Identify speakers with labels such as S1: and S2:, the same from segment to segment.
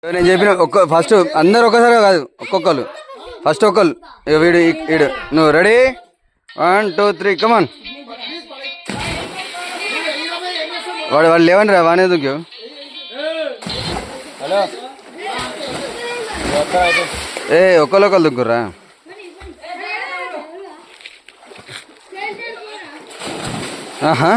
S1: నేను చెప్పిన ఫస్ట్ అందరు ఒకసారి కాదు ఒక్కొక్కరు ఫస్ట్ ఒకళ్ళు వీడు వీడు నువ్వు రెడీ 1 2 3 కమాన్ వాడు లేవండి రా వానే దుక్కు ఒకళ్ళు దుక్కురా ఆహా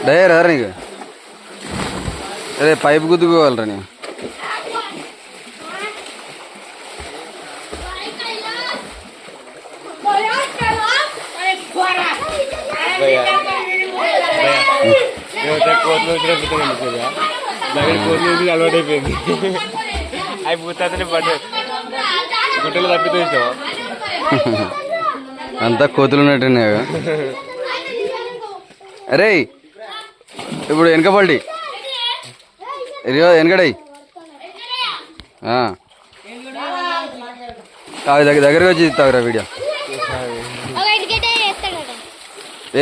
S1: డయర్ రా నీకు అరే పైపు గుద్దుకోవాలరా నీ
S2: అలవాటైపోయింది అవి పూతాతనే పడ్డ గుట్టలు తప్పితే ఇష్టం
S1: అంతా కోతులు ఉన్నట్టున్నాయి అరే ఇప్పుడు వెనకపల్లి వెనకడై దగ్గరకు వచ్చి ఇస్తావురా వీడియో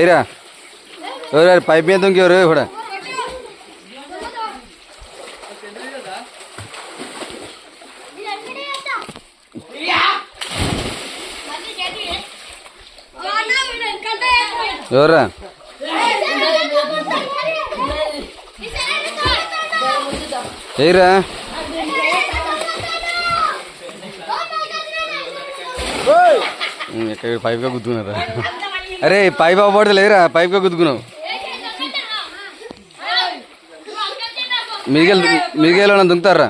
S1: ఏరా ఎవరు పైప్ మీద ఇంకెవరు కూడా ఎవరా ఏరా ఎక్కడ పైప్గా గుద్దుకున్నారా అరే పైప్ అవ్వబడితే లేరా పైప్గా గుద్దుకున్నావు మీదికెళ్ళి దుంకుతారా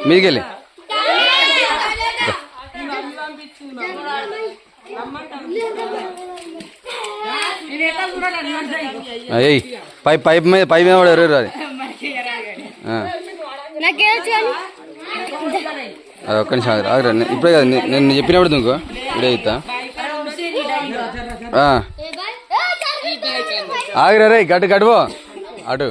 S1: మీదికెళ్ళి అయ్యి పైప్ మీద పడారు అది అది ఒక్క నిమిషం ఆగరా ఇప్పుడే కదా నేను చెప్పినప్పుడు ఇంకో ఇప్పుడే అవుతా ఆగరా రే గడ్డు గడువో అటు